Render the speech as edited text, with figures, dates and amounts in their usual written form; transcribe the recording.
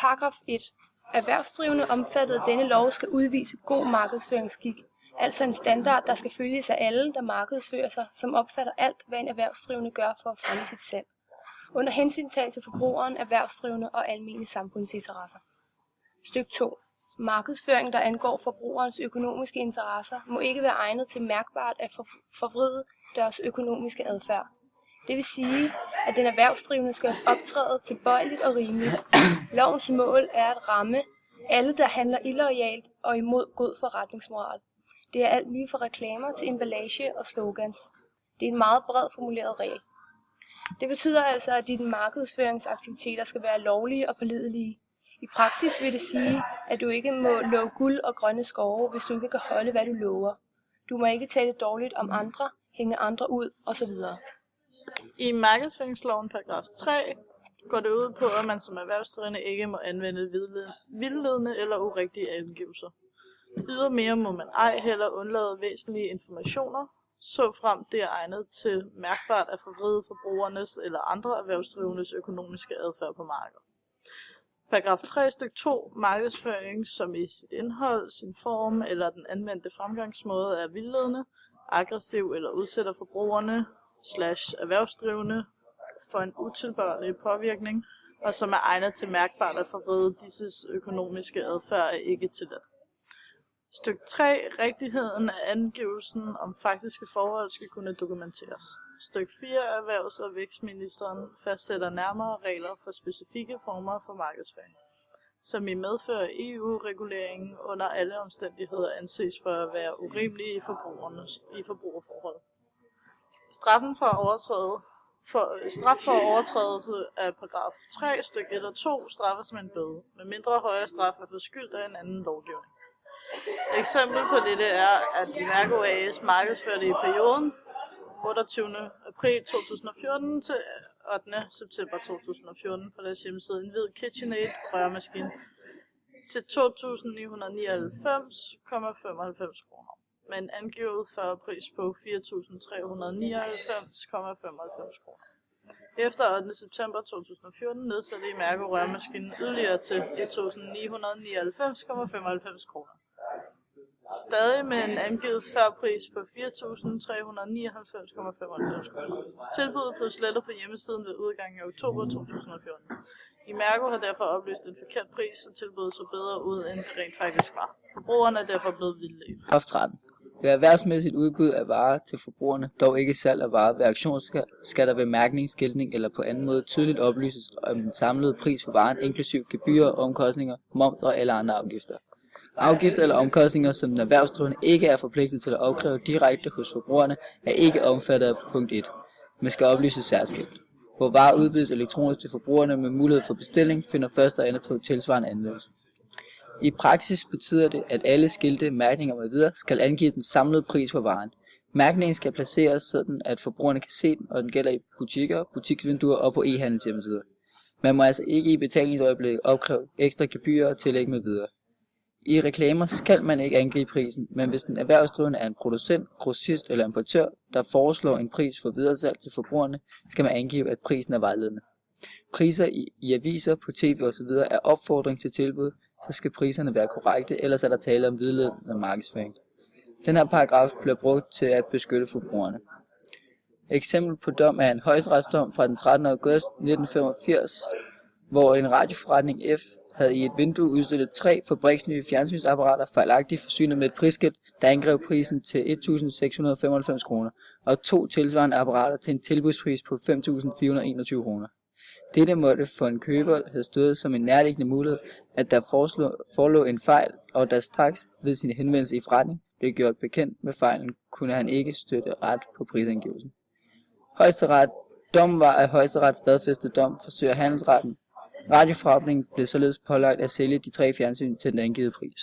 Paragraf 1. Erhvervsdrivende omfattet af denne lov skal udvise god markedsføringsskik, altså en standard, der skal følges af alle, der markedsfører sig, som opfatter alt, hvad en erhvervsdrivende gør for at fremme sit salg, under hensyntagen til forbrugeren, erhvervsdrivende og almene samfundsinteresser. Stykke 2. Markedsføring, der angår forbrugerens økonomiske interesser, må ikke være egnet til mærkbart at forvride deres økonomiske adfærd. Det vil sige, at den erhvervsdrivende skal optræde tilbøjeligt og rimeligt. Lovens mål er at ramme alle, der handler illoyalt og imod god forretningsmoral. Det er alt lige fra reklamer til emballage og slogans. Det er en meget bred formuleret regel. Det betyder altså, at dine markedsføringsaktiviteter skal være lovlige og pålidelige. I praksis vil det sige, at du ikke må love guld og grønne skove, hvis du ikke kan holde, hvad du lover. Du må ikke tale dårligt om andre, hænge andre ud osv. I markedsføringsloven paragraf 3 går det ud på, at man som erhvervsdrivende ikke må anvende vildledende eller urigtige angivelser. Ydermere må man ej heller undlade væsentlige informationer, så frem det er egnet til mærkbart at forvride forbrugernes eller andre erhvervsdrivendes økonomiske adfærd på markedet. Paragraf 3 stykke 2. Markedsføring, som i sit indhold, sin form eller den anvendte fremgangsmåde er vildledende, aggressiv eller udsætter forbrugerne / erhvervsdrivende for en utilbørlig påvirkning, og som er egnet til mærkbart at forvride disses økonomiske adfærd er ikke tilladt. Stykke 3. Rigtigheden af angivelsen om faktiske forhold skal kunne dokumenteres. Stykke 4. Erhvervs- og vækstministeren fastsætter nærmere regler for specifikke former for markedsføring, som i medfør af EU-reguleringen under alle omstændigheder anses for at være urimelige i forbrugerforhold. Straf for overtrædelse af paragraf 3 stykke 1 og 2 straffes med en bøde, med mindre højere straf er forskyldt af en anden lovgivning. Et eksempel på dette er, at Imerco AS markedsførte i perioden 28. april 2014 til 8. september 2014 på deres hjemmeside en hvid KitchenAid rørmaskine til 2.999,95 kroner, med en angivet førerpris på 4.399,95 kroner. Efter 8. september 2014 nedsatte Imerco rørmaskinen yderligere til 1.999,95 kroner. Stadig med en angivet førpris på 4.399,95 kroner. Tilbuddet blev slettet på hjemmesiden ved udgangen af oktober 2014. Imerco har derfor oplyst en forkert pris, så tilbuddet så bedre ud, end det rent faktisk var. Forbrugerne er derfor blevet vildledt. Paragraf 13. Ved erhvervsmæssigt udbud af varer til forbrugerne, dog ikke salg af varer ved auktion, skal der ved mærkning, skiltning eller på anden måde tydeligt oplyses om den samlede pris for varen, inklusiv gebyrer, omkostninger, moms og alle andre afgifter. Afgifter eller omkostninger, som den erhvervsdrivende ikke er forpligtet til at opkræve direkte hos forbrugerne, er ikke omfattet af punkt 1, men skal oplyses særskilt. Hvor varer udbydes elektronisk til forbrugerne med mulighed for bestilling, finder første og andet på tilsvarende anvendelse. I praksis betyder det, at alle skilte, mærkninger m.v. skal angive den samlede pris for varen. Mærkningen skal placeres sådan, at forbrugerne kan se den, og den gælder i butikker, butiksvinduer og på e-handels hjemmesider. Man må altså ikke i betalingsøjeblikket opkræve ekstra gebyrer og tillæg m.v. I reklamer skal man ikke angive prisen, men hvis den erhvervsdrivende er en producent, grossist eller importør, der foreslår en pris for videresalg til forbrugerne, skal man angive, at prisen er vejledende. Priser i aviser, på tv osv. er opfordring til tilbud, så skal priserne være korrekte, ellers er der tale om vildledende markedsføring. Den her paragraf bliver brugt til at beskytte forbrugerne. Eksempel på dom er en højesteretsdom fra den 13. august 1985, hvor en radioforretning F havde i et vindue udstillet 3 fabriksnye fjernsynsapparater fejlagtigt forsynet med et prisskilt, der angav prisen til 1.695 kroner, og 2 tilsvarende apparater til en tilbudspris på 5.421 kroner. Dette måtte for en køber have stået som en nærliggende mulighed, at der forelå en fejl, og da straks ved sin henvendelse i forretning blev gjort bekendt med fejlen, kunne han ikke støtte ret på prisangivelsen. Dommen var, at Højesteret stadfæstede dom for Sø- og Handelsretten. Radioforretningen blev således pålagt at sælge de 3 fjernsyn til den angivede pris.